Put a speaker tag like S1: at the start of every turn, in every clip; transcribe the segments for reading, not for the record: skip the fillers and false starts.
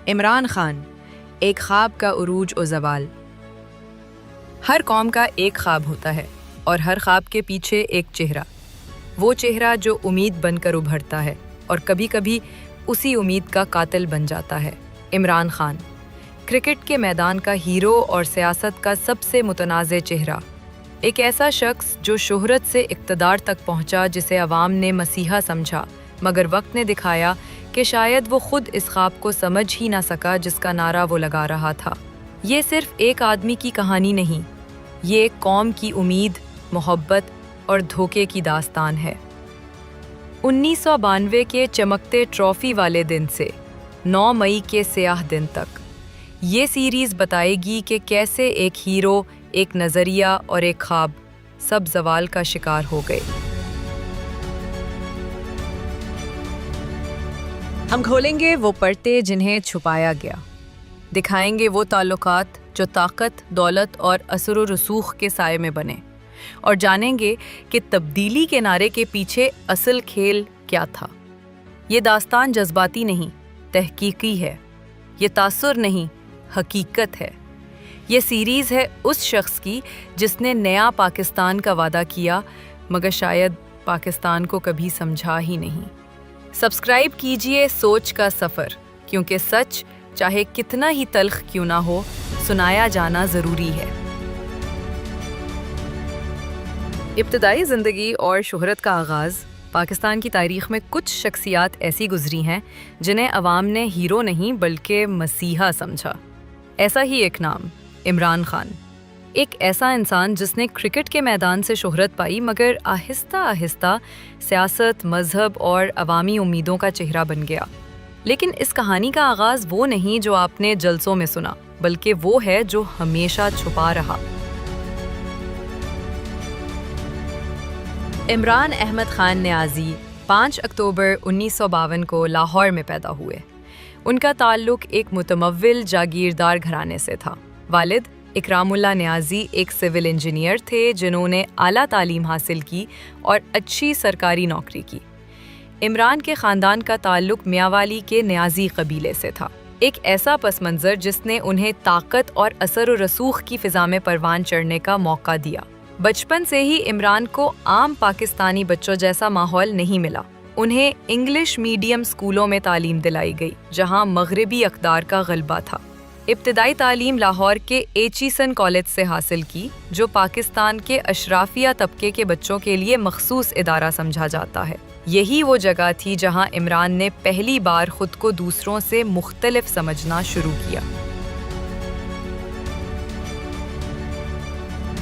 S1: عمران خان، ایک خواب کا عروج و زوال۔ ہر قوم کا ایک خواب ہوتا ہے اور ہر خواب کے پیچھے ایک چہرہ، وہ چہرہ جو امید بن کر ابھرتا ہے اور کبھی کبھی اسی امید کا قاتل بن جاتا ہے۔ عمران خان کرکٹ کے میدان کا ہیرو اور سیاست کا سب سے متنازع چہرہ، ایک ایسا شخص جو شہرت سے اقتدار تک پہنچا جسے عوام نے مسیحا سمجھا، مگر وقت نے دکھایا کہ شاید وہ خود اس خواب کو سمجھ ہی نہ سکا جس کا نعرہ وہ لگا رہا تھا۔ یہ صرف ایک آدمی کی کہانی نہیں، یہ ایک قوم کی امید، محبت اور دھوکے کی داستان ہے۔ 1992 کے چمکتے ٹرافی والے دن سے 9 مئی کے سیاہ دن تک یہ سیریز بتائے گی کہ کیسے ایک ہیرو، ایک نظریہ اور ایک خواب سب زوال کا شکار ہو گئے۔ ہم کھولیں گے وہ پردے جنہیں چھپایا گیا، دکھائیں گے وہ تعلقات جو طاقت، دولت اور اثر و رسوخ کے سائے میں بنے، اور جانیں گے کہ تبدیلی کے نعرے کے پیچھے اصل کھیل کیا تھا۔ یہ داستان جذباتی نہیں، تحقیقی ہے۔ یہ تاثر نہیں، حقیقت ہے۔ یہ سیریز ہے اس شخص کی جس نے نیا پاکستان کا وعدہ کیا مگر شاید پاکستان کو کبھی سمجھا ہی نہیں۔ سبسکرائب کیجئے سوچ کا سفر، کیونکہ سچ چاہے کتنا ہی تلخ کیوں نہ ہو، سنایا جانا ضروری ہے۔ ابتدائی زندگی اور شہرت کا آغاز پاکستان کی تاریخ میں کچھ شخصیات ایسی گزری ہیں جنہیں عوام نے ہیرو نہیں بلکہ مسیحا سمجھا۔ ایسا ہی ایک نام، عمران خان، ایک ایسا انسان جس نے کرکٹ کے میدان سے شہرت پائی مگر آہستہ آہستہ سیاست، مذہب اور عوامی امیدوں کا چہرہ بن گیا۔ لیکن اس کہانی کا آغاز وہ نہیں جو آپ نے جلسوں میں سنا، بلکہ وہ ہے جو ہمیشہ چھپا رہا۔ عمران احمد خان نیازی 5 اکتوبر 1952 کو لاہور میں پیدا ہوئے۔ ان کا تعلق ایک متمول جاگیردار گھرانے سے تھا۔ والد اکرام اللہ نیازی ایک سول انجینئر تھے جنہوں نے اعلیٰ تعلیم حاصل کی اور اچھی سرکاری نوکری کی۔ عمران کے خاندان کا تعلق میاوالی کے نیازی قبیلے سے تھا، ایک ایسا پس منظر جس نے انہیں طاقت اور اثر و رسوخ کی فضا میں پروان چڑھنے کا موقع دیا۔ بچپن سے ہی عمران کو عام پاکستانی بچوں جیسا ماحول نہیں ملا۔ انہیں انگلش میڈیم اسکولوں میں تعلیم دلائی گئی جہاں مغربی اقدار کا غلبہ تھا۔ ابتدائی تعلیم لاہور کے ایچیسن کالج سے حاصل کی، جو پاکستان کے اشرافیہ طبقے کے بچوں کے لیے مخصوص ادارہ سمجھا جاتا ہے۔ یہی وہ جگہ تھی جہاں عمران نے پہلی بار خود کو دوسروں سے مختلف سمجھنا شروع کیا۔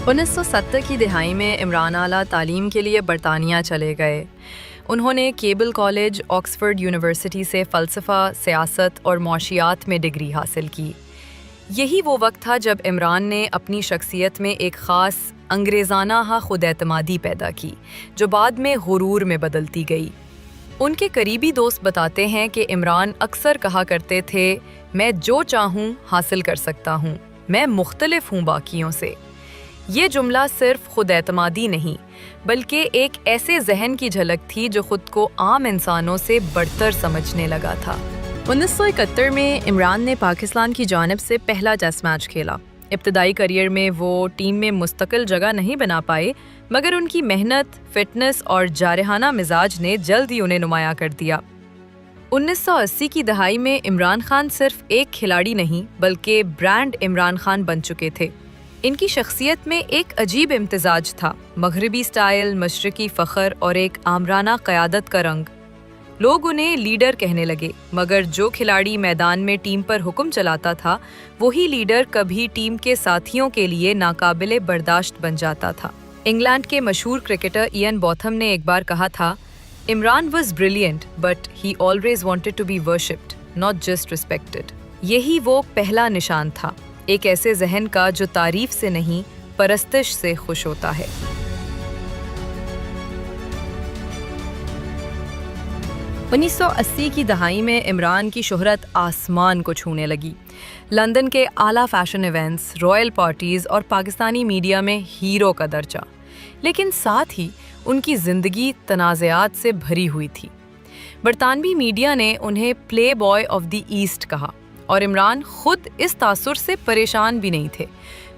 S1: 1970 کی دہائی میں عمران اعلیٰ تعلیم کے لیے برطانیہ چلے گئے۔ انہوں نے کیبل کالج، آکسفورڈ یونیورسٹی سے فلسفہ، سیاست اور معاشیات میں ڈگری حاصل کی۔ یہی وہ وقت تھا جب عمران نے اپنی شخصیت میں ایک خاص انگریزانہ خود اعتمادی پیدا کی، جو بعد میں غرور میں بدلتی گئی۔ ان کے قریبی دوست بتاتے ہیں کہ عمران اکثر کہا کرتے تھے، میں جو چاہوں حاصل کر سکتا ہوں، میں مختلف ہوں باقیوں سے۔ یہ جملہ صرف خود اعتمادی نہیں بلکہ ایک ایسے ذہن کی جھلک تھی جو خود کو عام انسانوں سے بڑھتر سمجھنے لگا تھا۔ 1971 میں عمران نے پاکستان کی جانب سے پہلا ٹیسٹ میچ کھیلا۔ ابتدائی کیریئر میں وہ ٹیم میں مستقل جگہ نہیں بنا پائے، مگر ان کی محنت، فٹنس اور جارحانہ مزاج نے جلد ہی انہیں نمایاں کر دیا۔ 1980 کی دہائی میں عمران خان صرف ایک کھلاڑی نہیں بلکہ برانڈ عمران خان بن چکے تھے۔ ان کی شخصیت میں ایک عجیب امتزاج تھا، مغربی سٹائل، مشرقی فخر اور ایک آمرانہ قیادت کا رنگ۔ لوگ انہیں لیڈر کہنے لگے، مگر جو کھلاڑی میدان میں ٹیم پر حکم چلاتا تھا وہی لیڈر کبھی ٹیم کے ساتھیوں کے لیے ناقابل برداشت بن جاتا تھا۔ انگلینڈ کے مشہور کرکٹر ایئن بوتھم نے ایک بار کہا تھا، Imran was brilliant but he always wanted to be worshipped, not just respected. یہی وہ پہلا نشان تھا، ایک ایسے ذہن کا جو تعریف سے نہیں پرستش سے خوش ہوتا ہے۔ 1980 کی دہائی میں عمران کی شہرت آسمان کو چھونے لگی۔ لندن کے اعلیٰ فیشن ایونٹس، رائل پارٹیز اور پاکستانی میڈیا میں ہیرو کا درجہ، لیکن ساتھ ہی ان کی زندگی تنازعات سے بھری ہوئی تھی۔ برطانوی میڈیا نے انہیں پلے بوائے آف دی ایسٹ کہا، اور عمران خود اس تاثر سے پریشان بھی نہیں تھے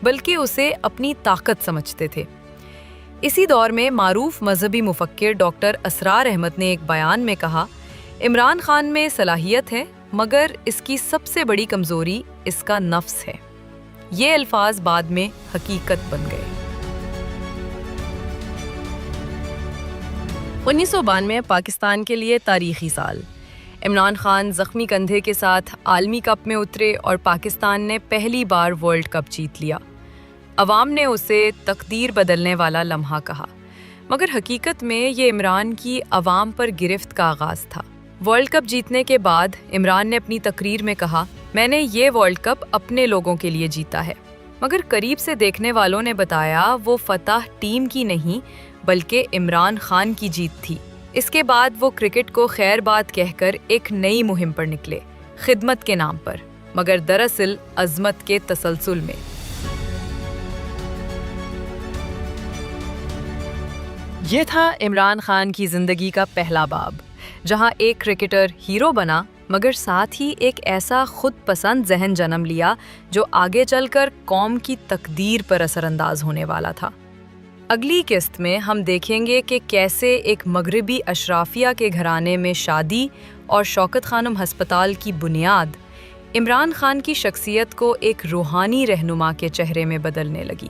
S1: بلکہ اسے اپنی طاقت سمجھتے تھے۔ اسی دور میں معروف مذہبی مفکر ڈاکٹر اسرار احمد نے ایک بیان میں کہا، عمران خان میں صلاحیت ہے مگر اس کی سب سے بڑی کمزوری اس کا نفس ہے۔ یہ الفاظ بعد میں حقیقت بن گئے۔ 1992 پاکستان کے لیے تاریخی سال۔ عمران خان زخمی کندھے کے ساتھ عالمی کپ میں اترے اور پاکستان نے پہلی بار ورلڈ کپ جیت لیا۔ عوام نے اسے تقدیر بدلنے والا لمحہ کہا، مگر حقیقت میں یہ عمران کی عوام پر گرفت کا آغاز تھا۔ ورلڈ کپ جیتنے کے بعد عمران نے اپنی تقریر میں کہا، میں نے یہ ورلڈ کپ اپنے لوگوں کے لیے جیتا ہے، مگر قریب سے دیکھنے والوں نے بتایا وہ فتح ٹیم کی نہیں بلکہ عمران خان کی جیت تھی۔ اس کے بعد وہ کرکٹ کو خیر بات کہہ کر ایک نئی مہم پر نکلے، خدمت کے نام پر، مگر دراصل عظمت کے تسلسل میں۔ یہ تھا عمران خان کی زندگی کا پہلا باب، جہاں ایک کرکٹر ہیرو بنا مگر ساتھ ہی ایک ایسا خود پسند ذہن جنم لیا جو آگے چل کر قوم کی تقدیر پر اثر انداز ہونے والا تھا۔ اگلی قسط میں ہم دیکھیں گے کہ کیسے ایک مغربی اشرافیہ کے گھرانے میں شادی اور شوکت خانم ہسپتال کی بنیاد عمران خان کی شخصیت کو ایک روحانی رہنما کے چہرے میں بدلنے لگی۔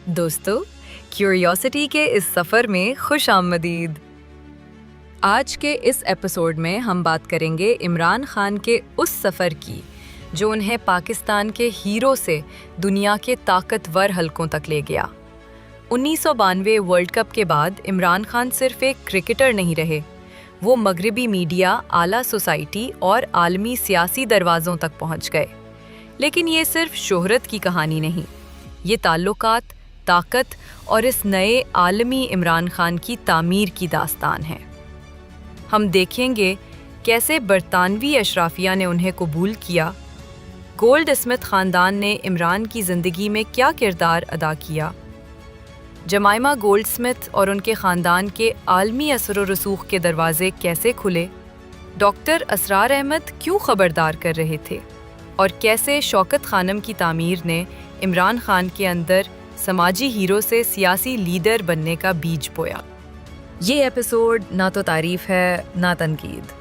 S1: دوستو، کیوریوسٹی کے اس سفر میں خوش آمدید۔ آج کے اس ایپیسوڈ میں ہم بات کریں گے عمران خان کے اس سفر کی جو انہیں پاکستان کے ہیرو سے دنیا کے طاقتور حلقوں تک لے گیا۔ 1992 ورلڈ کپ کے بعد عمران خان صرف ایک کرکٹر نہیں رہے، وہ مغربی میڈیا، اعلیٰ سوسائٹی اور عالمی سیاسی دروازوں تک پہنچ گئے۔ لیکن یہ صرف شہرت کی کہانی نہیں، یہ تعلقات، طاقت اور اس نئے عالمی عمران خان کی تعمیر کی داستان ہے۔ ہم دیکھیں گے کیسے برطانوی اشرافیہ نے انہیں قبول کیا، گولڈ اسمتھ خاندان نے عمران کی زندگی میں کیا کردار ادا کیا، جمائما گولڈ اسمتھ اور ان کے خاندان کے عالمی اثر و رسوخ کے دروازے کیسے کھلے، ڈاکٹر اسرار احمد کیوں خبردار کر رہے تھے، اور کیسے شوکت خانم کی تعمیر نے عمران خان کے اندر سماجی ہیرو سے سیاسی لیڈر بننے کا بیج بویا۔ یہ ایپیسوڈ نہ تو تعریف ہے نہ تنقید،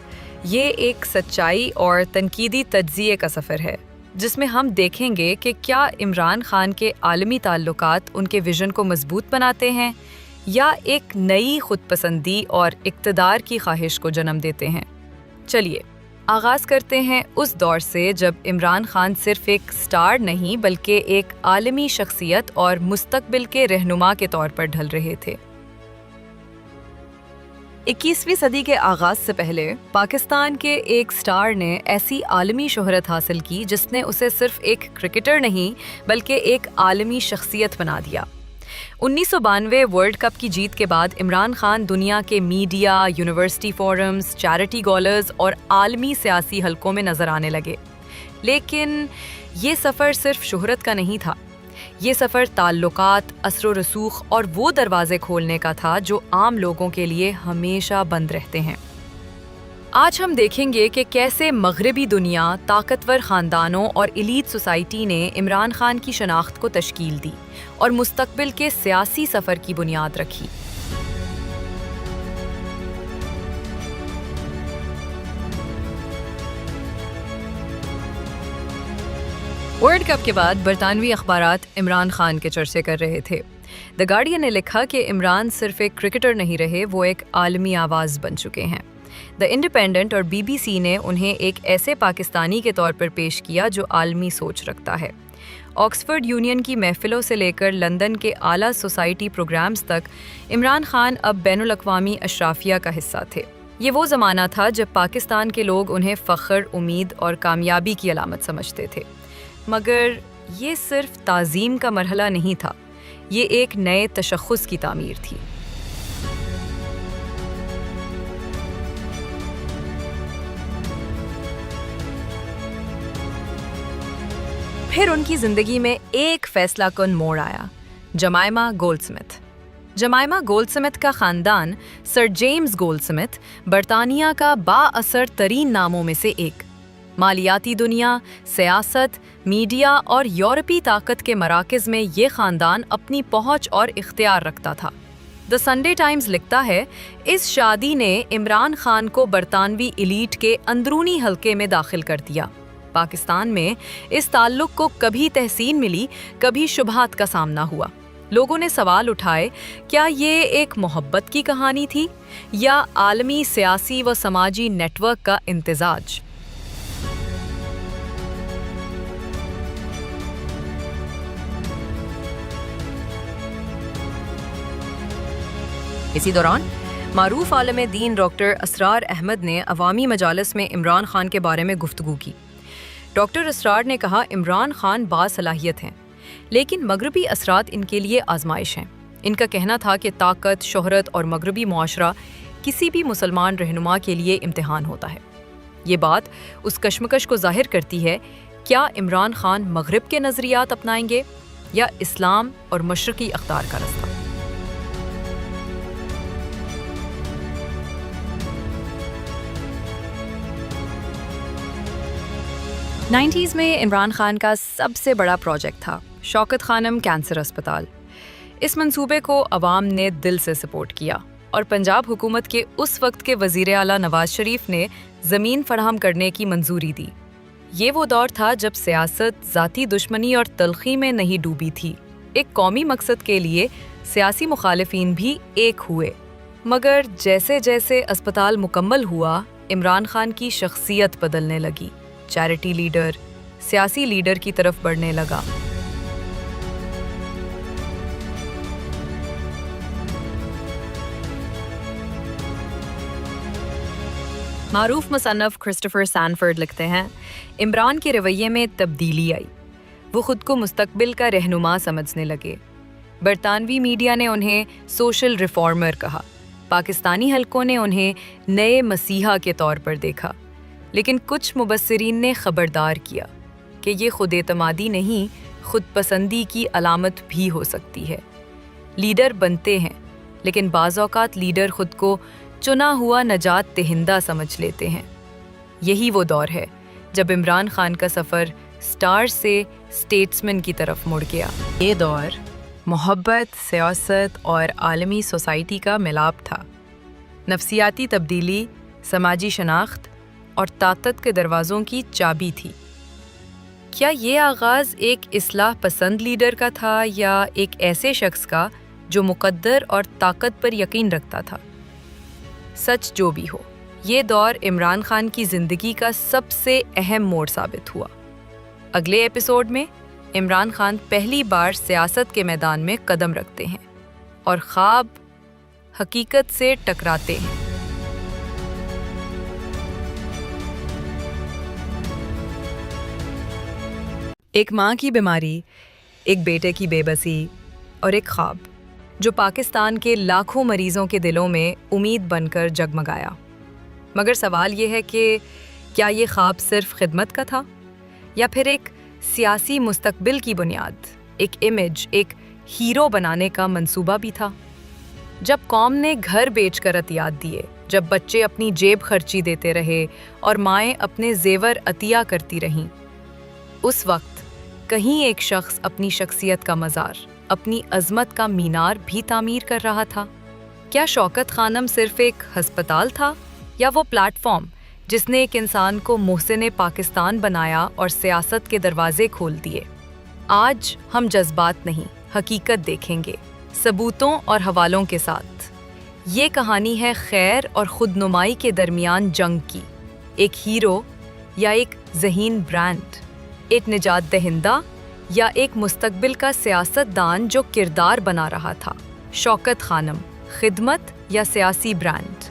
S1: یہ ایک سچائی اور تنقیدی تجزیے کا سفر ہے جس میں ہم دیکھیں گے کہ کیا عمران خان کے عالمی تعلقات ان کے ویژن کو مضبوط بناتے ہیں یا ایک نئی خود پسندی اور اقتدار کی خواہش کو جنم دیتے ہیں۔ چلیے آغاز کرتے ہیں اس دور سے جب عمران خان صرف ایک سٹار نہیں بلکہ ایک عالمی شخصیت اور مستقبل کے رہنما کے طور پر ڈھل رہے تھے۔ 21ویں صدی کے آغاز سے پہلے پاکستان کے ایک سٹار نے ایسی عالمی شہرت حاصل کی جس نے اسے صرف ایک کرکٹر نہیں بلکہ ایک عالمی شخصیت بنا دیا۔ 1992 ورلڈ کپ کی جیت کے بعد عمران خان دنیا کے میڈیا، یونیورسٹی فورمز، چیریٹی گالرز اور عالمی سیاسی حلقوں میں نظر آنے لگے۔ لیکن یہ سفر صرف شہرت کا نہیں تھا، یہ سفر تعلقات، اثر و رسوخ اور وہ دروازے کھولنے کا تھا جو عام لوگوں کے لیے ہمیشہ بند رہتے ہیں۔ آج ہم دیکھیں گے کہ کیسے مغربی دنیا، طاقتور خاندانوں اور ایلیٹ سوسائٹی نے عمران خان کی شناخت کو تشکیل دی اور مستقبل کے سیاسی سفر کی بنیاد رکھی۔ ورلڈ کپ کے بعد برطانوی اخبارات عمران خان کے چرچے کر رہے تھے۔ دی گارڈین نے لکھا کہ عمران صرف ایک کرکٹر نہیں رہے، وہ ایک عالمی آواز بن چکے ہیں۔ دی انڈیپینڈنٹ اور BBC نے انہیں ایک ایسے پاکستانی کے طور پر پیش کیا جو عالمی سوچ رکھتا ہے۔ آکسفورڈ یونین کی محفلوں سے لے کر لندن کے اعلیٰ سوسائٹی پروگرامز تک عمران خان اب بین الاقوامی اشرافیہ کا حصہ تھے۔ یہ وہ زمانہ تھا جب پاکستان کے لوگ انہیں فخر، امید اور کامیابی کی علامت سمجھتے تھے۔ مگر یہ صرف تعظیم کا مرحلہ نہیں تھا، یہ ایک نئے تشخص کی تعمیر تھی۔ پھر ان کی زندگی میں ایک فیصلہ کن موڑ آیا، جمائما گولڈسمتھ۔ جمائما گولڈسمتھ کا خاندان سر جیمز گولڈسمتھ برطانیہ کا با اثر ترین ناموں میں سے ایک۔ مالیاتی دنیا، سیاست، میڈیا اور یورپی طاقت کے مراکز میں یہ خاندان اپنی پہنچ اور اختیار رکھتا تھا۔ دی سنڈے ٹائمز لکھتا ہے، اس شادی نے عمران خان کو برطانوی ایلیٹ کے اندرونی حلقے میں داخل کر دیا۔ پاکستان میں اس تعلق کو کبھی تحسین ملی، کبھی شبہات کا سامنا ہوا۔ لوگوں نے سوال اٹھائے، کیا یہ ایک محبت کی کہانی تھی یا عالمی سیاسی و سماجی نیٹ ورک کا امتزاج؟ اسی دوران معروف عالم دین ڈاکٹر اسرار احمد نے عوامی مجالس میں عمران خان کے بارے میں گفتگو کی۔ ڈاکٹر اسرار نے کہا، عمران خان باصلاحیت ہیں، لیکن مغربی اثرات ان کے لیے آزمائش ہیں۔ ان کا کہنا تھا کہ طاقت، شہرت اور مغربی معاشرہ کسی بھی مسلمان رہنما کے لیے امتحان ہوتا ہے۔ یہ بات اس کشمکش کو ظاہر کرتی ہے، کیا عمران خان مغرب کے نظریات اپنائیں گے یا اسلام اور مشرقی اقدار کا رستہ؟ 90s میں عمران خان کا سب سے بڑا پروجیکٹ تھا شوکت خانم کینسر اسپتال۔ اس منصوبے کو عوام نے دل سے سپورٹ کیا اور پنجاب حکومت کے اس وقت کے وزیر اعلیٰ نواز شریف نے زمین فراہم کرنے کی منظوری دی۔ یہ وہ دور تھا جب سیاست ذاتی دشمنی اور تلخی میں نہیں ڈوبی تھی۔ ایک قومی مقصد کے لیے سیاسی مخالفین بھی ایک ہوئے۔ مگر جیسے جیسے اسپتال مکمل ہوا، عمران خان کی شخصیت بدلنے لگی۔ چیریٹی لیڈر، سیاسی لیڈر کی طرف بڑھنے لگا۔ معروف مصنف کرسٹوفر سینفرڈ لکھتے ہیں، عمران کے رویے میں تبدیلی آئی۔ وہ خود کو مستقبل کا رہنما سمجھنے لگے۔ برطانوی میڈیا نے انہیں سوشل ریفارمر کہا، پاکستانی حلقوں نے انہیں نئے مسیحا کے طور پر دیکھا، لیکن کچھ مبصرین نے خبردار کیا کہ یہ خود اعتمادی نہیں، خود پسندی کی علامت بھی ہو سکتی ہے۔ لیڈر بنتے ہیں، لیکن بعض اوقات لیڈر خود کو چنا ہوا نجات دہندہ سمجھ لیتے ہیں۔ یہی وہ دور ہے جب عمران خان کا سفر سٹار سے سٹیٹسمین کی طرف مڑ گیا۔ یہ دور محبت، سیاست اور عالمی سوسائٹی کا ملاپ تھا۔ نفسیاتی تبدیلی، سماجی شناخت اور طاقت کے دروازوں کی چابی تھی۔ کیا یہ آغاز ایک اصلاح پسند لیڈر کا تھا یا ایک ایسے شخص کا جو مقدر اور طاقت پر یقین رکھتا تھا؟ سچ جو بھی ہو، یہ دور عمران خان کی زندگی کا سب سے اہم موڑ ثابت ہوا۔ اگلے ایپیسوڈ میں عمران خان پہلی بار سیاست کے میدان میں قدم رکھتے ہیں اور خواب حقیقت سے ٹکراتے ہیں۔ ایک ماں کی بیماری، ایک بیٹے کی بے بسی اور ایک خواب جو پاکستان کے لاکھوں مریضوں کے دلوں میں امید بن کر جگمگایا۔ مگر سوال یہ ہے کہ کیا یہ خواب صرف خدمت کا تھا یا پھر ایک سیاسی مستقبل کی بنیاد، ایک امیج، ایک ہیرو بنانے کا منصوبہ بھی تھا؟ جب قوم نے گھر بیچ کر عطیات دیے، جب بچے اپنی جیب خرچی دیتے رہے اور مائیں اپنے زیور عطیہ کرتی رہیں، اس وقت کہیں ایک شخص اپنی شخصیت کا مزار، اپنی عظمت کا مینار بھی تعمیر کر رہا تھا۔ کیا شوکت خانم صرف ایک ہسپتال تھا یا وہ پلیٹ فارم جس نے ایک انسان کو محسن پاکستان بنایا اور سیاست کے دروازے کھول دیے؟ آج ہم جذبات نہیں، حقیقت دیکھیں گے، ثبوتوں اور حوالوں کے ساتھ۔ یہ کہانی ہے خیر اور خود نمائی کے درمیان جنگ کی، ایک ہیرو یا ایک ذہین برانڈ، ایک نجات دہندہ یا ایک مستقبل کا سیاست دان جو کردار بنا رہا تھا۔ شوکت خانم، خدمت یا سیاسی برانڈ؟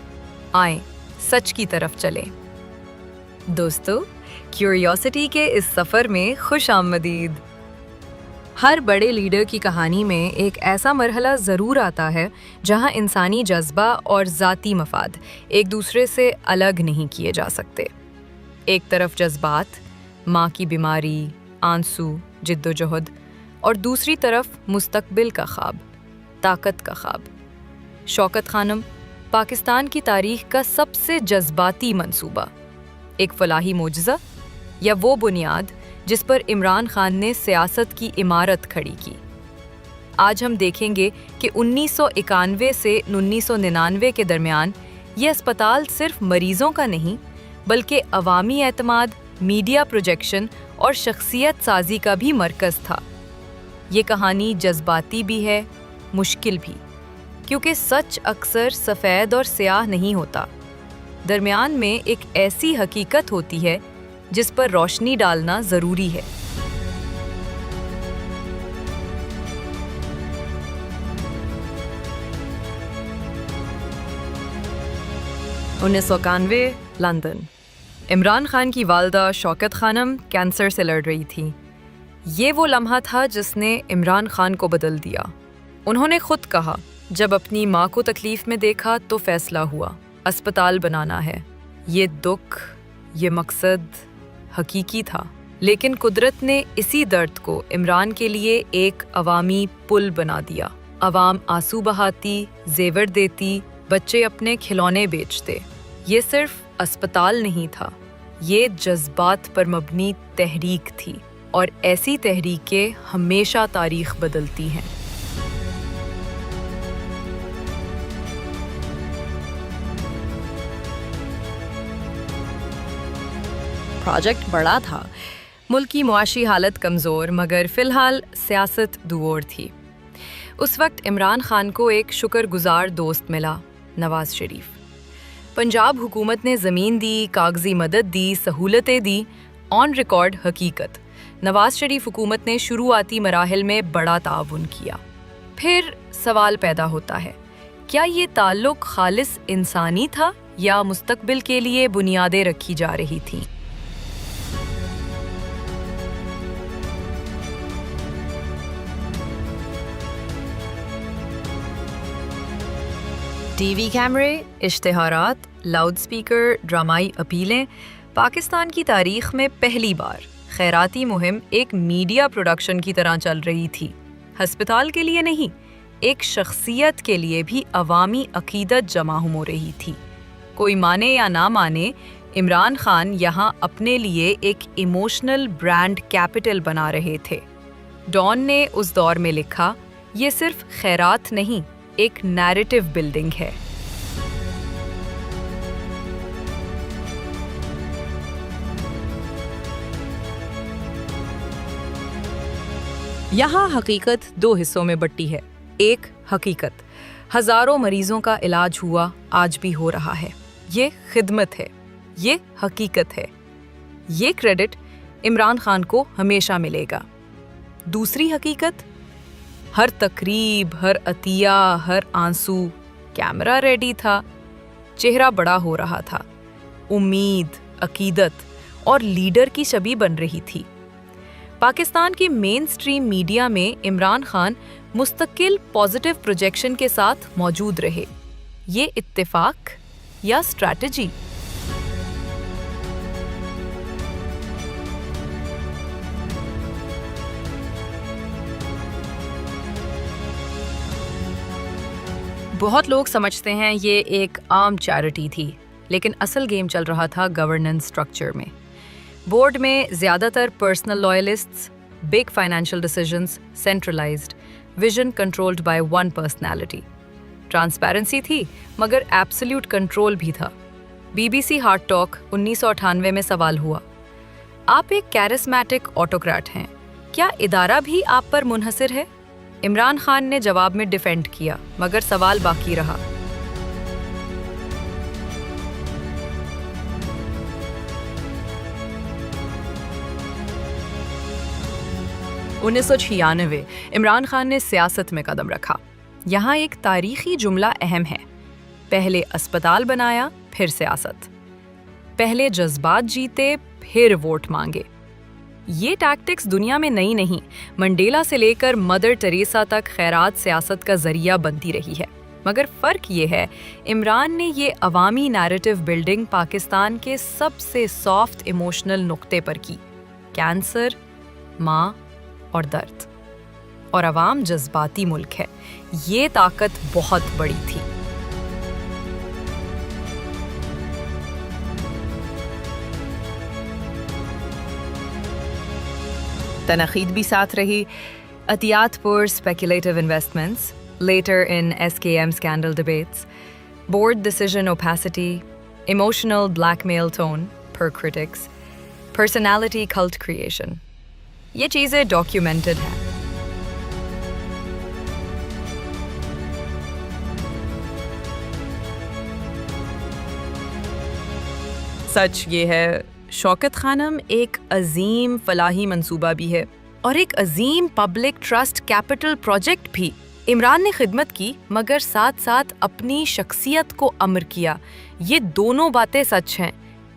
S1: آئیں سچ کی طرف چلیں۔ دوستو، کیوریوسٹی کے اس سفر میں خوش آمدید۔ ہر بڑے لیڈر کی کہانی میں ایک ایسا مرحلہ ضرور آتا ہے جہاں انسانی جذبہ اور ذاتی مفاد ایک دوسرے سے الگ نہیں کیے جا سکتے۔ ایک طرف جذبات، ماں کی بیماری، آنسو، جد و جہد، اور دوسری طرف مستقبل کا خواب، طاقت کا خواب۔ شوکت خانم، پاکستان کی تاریخ کا سب سے جذباتی منصوبہ، ایک فلاحی معجزہ یا وہ بنیاد جس پر عمران خان نے سیاست کی عمارت کھڑی کی؟ آج ہم دیکھیں گے کہ 1991 سے 1999 کے درمیان یہ اسپتال صرف مریضوں کا نہیں بلکہ عوامی اعتماد، میڈیا پروجیکشن اور شخصیت سازی کا بھی مرکز تھا۔ یہ کہانی جذباتی بھی ہے، مشکل بھی، کیونکہ سچ اکثر سفید اور سیاہ نہیں ہوتا، درمیان میں ایک ایسی حقیقت ہوتی ہے جس پر روشنی ڈالنا ضروری ہے۔ 1991 لندن۔ عمران خان کی والدہ شوکت خانم کینسر سے لڑ رہی تھی۔ یہ وہ لمحہ تھا جس نے عمران خان کو بدل دیا۔ انہوں نے خود کہا، جب اپنی ماں کو تکلیف میں دیکھا تو فیصلہ ہوا، اسپتال بنانا ہے۔ یہ دکھ، یہ مقصد حقیقی تھا، لیکن قدرت نے اسی درد کو عمران کے لیے ایک عوامی پل بنا دیا۔ عوام آنسو بہاتی، زیور دیتی، بچے اپنے کھلونے بیچتے۔ یہ صرف اسپتال نہیں تھا، یہ جذبات پر مبنی تحریک تھی، اور ایسی تحریکیں ہمیشہ تاریخ بدلتی ہیں۔ پروجیکٹ بڑا تھا، ملک کی معاشی حالت کمزور، مگر فی الحال سیاست دور تھی۔ اس وقت عمران خان کو ایک شکر گزار دوست ملا، نواز شریف۔ پنجاب حکومت نے زمین دی، کاغذی مدد دی، سہولتیں دی، آن ریکارڈ حقیقت، نواز شریف حکومت نے شروعاتی مراحل میں بڑا تعاون کیا۔ پھر سوال پیدا ہوتا ہے، کیا یہ تعلق خالص انسانی تھا یا مستقبل کے لیے بنیادیں رکھی جا رہی تھیں؟ ٹی وی کیمرے، اشتہارات، لاؤڈ سپیکر، ڈرامائی اپیلیں، پاکستان کی تاریخ میں پہلی بار خیراتی مہم ایک میڈیا پروڈکشن کی طرح چل رہی تھی۔ ہسپتال کے لیے نہیں، ایک شخصیت کے لیے بھی عوامی عقیدت جمع ہو رہی تھی۔ کوئی مانے یا نہ مانے، عمران خان یہاں اپنے لیے ایک ایموشنل برانڈ کیپٹل بنا رہے تھے۔ ڈان نے اس دور میں لکھا، یہ صرف خیرات نہیں، ایک نیریٹو بلڈنگ ہے۔ یہاں حقیقت دو حصوں میں بٹی ہے۔ ایک حقیقت، ہزاروں مریضوں کا علاج ہوا، آج بھی ہو رہا ہے، یہ خدمت ہے، یہ حقیقت ہے، یہ کریڈٹ عمران خان کو ہمیشہ ملے گا۔ دوسری حقیقت، ہر تقریب، ہر عطیہ، ہر آنسو، کیمرہ ریڈی تھا، چہرہ بڑا ہو رہا تھا، امید، عقیدت اور لیڈر کی شبیہ بن رہی تھی۔ پاکستان کے مین سٹریم میڈیا میں عمران خان مستقل پازیٹیو پروجیکشن کے ساتھ موجود رہے۔ یہ اتفاق یا اسٹریٹجی؟ بہت لوگ سمجھتے ہیں یہ ایک عام چیریٹی تھی، لیکن اصل گیم چل رہا تھا گورننس سٹرکچر میں۔ بورڈ میں زیادہ تر personal loyalists, big financial decisions centralized, vision controlled by one personality. Transparency تھی مگر ایبسلیوٹ کنٹرول بھی تھا۔ B B C hard talk 1998 میں سوال ہوا، آپ ایک کیرسمیٹک آٹوکریٹ ہیں، کیا ادارہ بھی آپ پر منحصر ہے؟ عمران خان نے جواب میں ڈیفینڈ کیا، مگر سوال باقی رہا۔ 1996 عمران خان نے سیاست میں قدم رکھا۔ یہاں ایک تاریخی جملہ اہم ہے، پہلے اسپتال بنایا، پھر سیاست۔ پہلے جذبات جیتے، پھر ووٹ مانگے۔ یہ ٹیکٹکس دنیا میں نئی نہیں، منڈیلا سے لے کر مدر ٹریسا تک خیرات سیاست کا ذریعہ بنتی رہی ہے۔ مگر فرق یہ ہے، عمران نے یہ عوامی نیریٹو بلڈنگ پاکستان کے سب سے سافٹ ایموشنل نقطے پر کی، کینسر، ماں، اور درد. اور عوام جذباتی ملک ہے. یہ طاقت بہت بڑی تھی. تنقید بھی ساتھ رہی. عطیات پر speculative investments, later in SKM scandal debates, board decision opacity, emotional blackmail tone per critics, personality cult creation. یہ چیزیں documented ہیں. سچ یہ ہے شوکت خانم ایک عظیم فلاحی منصوبہ بھی ہے اور ایک عظیم پبلک ٹرسٹ کیپٹل پروجیکٹ بھی. عمران نے خدمت کی مگر ساتھ ساتھ اپنی شخصیت کو امر کیا. یہ دونوں باتیں سچ ہیں.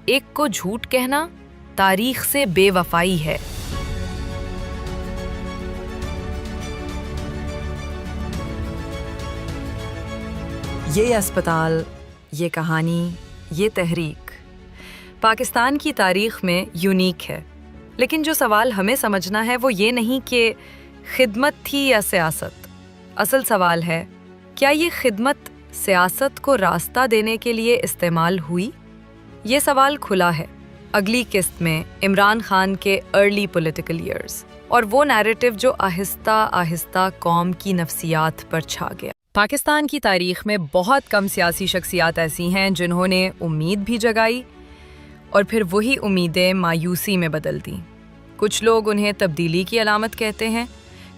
S1: ایک کو جھوٹ کہنا تاریخ سے بے وفائی ہے. یہ اسپتال، یہ کہانی، یہ تحریک پاکستان کی تاریخ میں یونیک ہے. لیکن جو سوال ہمیں سمجھنا ہے وہ یہ نہیں کہ خدمت تھی یا سیاست. اصل سوال ہے کیا یہ خدمت سیاست کو راستہ دینے کے لیے استعمال ہوئی؟ یہ سوال کھلا ہے. اگلی قسط میں عمران خان کے ارلی پولیٹیکل ایئرز اور وہ نیریٹو جو آہستہ آہستہ قوم کی نفسیات پر چھا گیا. پاکستان کی تاریخ میں بہت کم سیاسی شخصیات ایسی ہیں جنہوں نے امید بھی جگائی اور پھر وہی امیدیں مایوسی میں بدل دیں. کچھ لوگ انہیں تبدیلی کی علامت کہتے ہیں،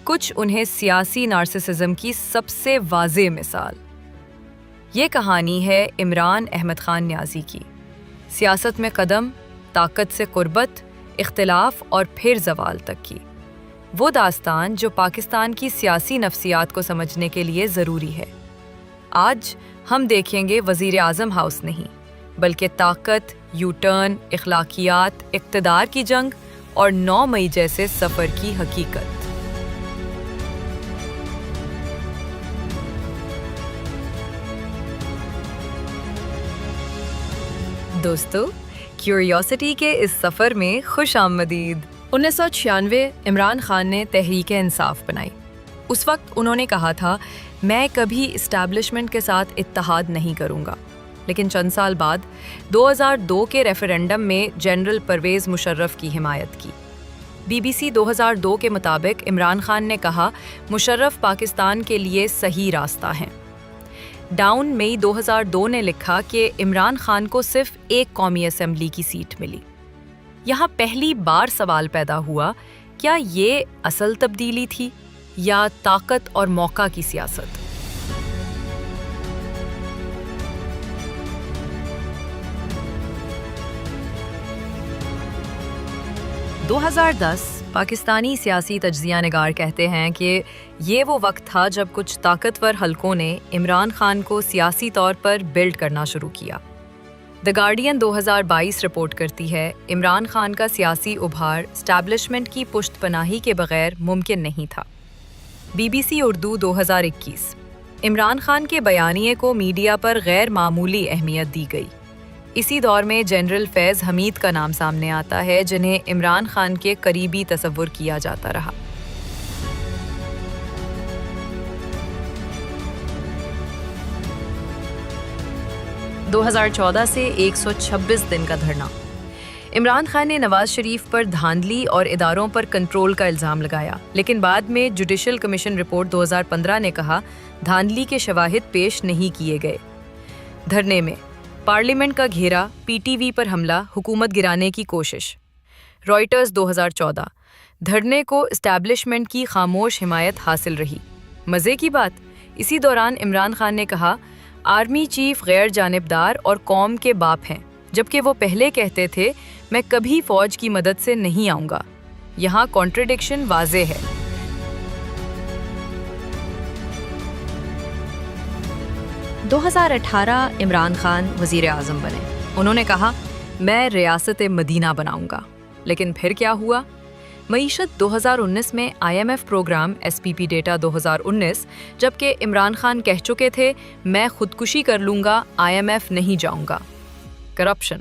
S1: کچھ انہیں سیاسی نارسسزم کی سب سے واضح مثال. یہ کہانی ہے عمران احمد خان نیازی کی. سیاست میں قدم، طاقت سے قربت، اختلاف اور پھر زوال تک کی. وہ داستان جو پاکستان کی سیاسی نفسیات کو سمجھنے کے لیے ضروری ہے. آج ہم دیکھیں گے وزیر اعظم ہاؤس نہیں بلکہ طاقت، یو ٹرن، اخلاقیات، اقتدار کی جنگ اور 9 مئی جیسے سفر کی حقیقت. دوستو، کیوریوسٹی کے اس سفر میں خوش آمدید. 1996 عمران خان نے تحریک انصاف بنائی. اس وقت انہوں نے کہا تھا میں کبھی اسٹیبلشمنٹ کے ساتھ اتحاد نہیں کروں گا. لیکن چند سال بعد 2002 کے ریفرینڈم میں جنرل پرویز مشرف کی حمایت کی. BBC 2002 کے مطابق عمران خان نے کہا مشرف پاکستان کے لیے صحیح راستہ ہیں. ڈاؤن مئی 2002 نے لکھا کہ عمران خان کو صرف ایک قومی اسمبلی کی سیٹ ملی. یہاں پہلی بار سوال پیدا ہوا کیا یہ اصل تبدیلی تھی یا طاقت اور موقع کی سیاست؟ 2010 پاکستانی سیاسی تجزیہ نگار کہتے ہیں کہ یہ وہ وقت تھا جب کچھ طاقتور حلقوں نے عمران خان کو سیاسی طور پر بلڈ کرنا شروع کیا. دی گارڈین 2022 رپورٹ کرتی ہے عمران خان کا سیاسی ابھار اسٹیبلشمنٹ کی پشت پناہی کے بغیر ممکن نہیں تھا. BBC اردو 2021 عمران خان کے بیانیے کو میڈیا پر غیر معمولی اہمیت دی گئی. اسی دور میں جنرل فیض حمید کا نام سامنے آتا ہے جنہیں عمران خان کے قریبی تصور کیا جاتا رہا. دو 2014 سے 126 دن کا دھرنا. عمران خان نے نواز شریف پر دھاندلی اور اداروں پر کنٹرول کا الزام لگایا، لیکن بعد میں جوڈیشل کمیشن رپورٹ 2015 نے کہا دھاندلی کے شواہد پیش نہیں کیے گئے. دھرنے میں پارلیمنٹ کا گھیرا، PTV پر حملہ، حکومت گرانے کی کوشش. رائٹرز 2014 دھرنے کو اسٹیبلشمنٹ کی خاموش حمایت حاصل رہی. مزے کی بات، اسی دوران عمران خان نے کہا آرمی چیف غیر جانبدار اور قوم کے باپ ہیں، جبکہ وہ پہلے کہتے تھے میں کبھی فوج کی مدد سے نہیں آؤں گا. یہاں کانٹرڈکشن واضح ہے. دو 2018 عمران خان وزیر اعظم بنے. انہوں نے کہا میں ریاست مدینہ بناؤں گا. لیکن پھر کیا ہوا؟ معیشت 2019 میں IMF پروگرام SPP ڈیٹا 2019، جبکہ عمران خان کہہ چکے تھے میں خودکشی کر لوں گا، IMF نہیں جاؤں گا. کرپشن.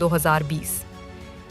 S1: 2020।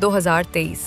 S1: 2023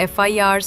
S1: FIRs,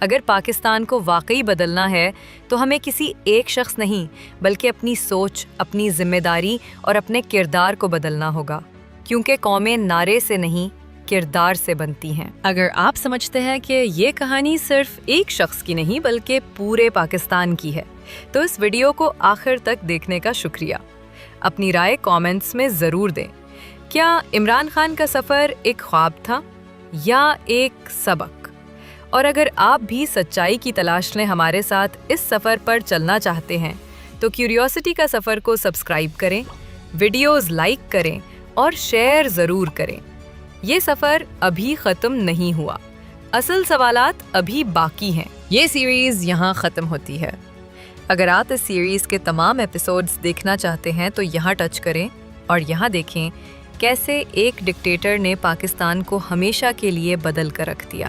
S1: اگر پاکستان کو واقعی بدلنا ہے تو ہمیں کسی ایک شخص نہیں بلکہ اپنی سوچ، اپنی ذمہ داری اور اپنے کردار کو بدلنا ہوگا، کیونکہ قومیں نعرے سے نہیں کردار سے بنتی ہیں۔ اگر آپ سمجھتے ہیں کہ یہ کہانی صرف ایک شخص کی نہیں بلکہ پورے پاکستان کی ہے تو اس ویڈیو کو آخر تک دیکھنے کا شکریہ۔ اپنی رائے کامنٹس میں ضرور دیں۔ کیا عمران خان کا سفر ایک خواب تھا یا ایک سبق؟ اور اگر آپ بھی سچائی کی تلاش میں ہمارے ساتھ اس سفر پر چلنا چاہتے ہیں تو کیوریوسٹی کا سفر کو سبسکرائب کریں، ویڈیوز لائک کریں اور شیئر ضرور کریں۔ یہ سفر ابھی ختم نہیں ہوا، اصل سوالات ابھی باقی ہیں۔ یہ سیریز یہاں ختم ہوتی ہے۔ اگر آپ اس سیریز کے تمام ایپیسوڈز دیکھنا چاہتے ہیں تو یہاں ٹچ کریں اور یہاں دیکھیں کیسے ایک ڈکٹیٹر نے پاکستان کو ہمیشہ کے لیے بدل کر رکھ دیا۔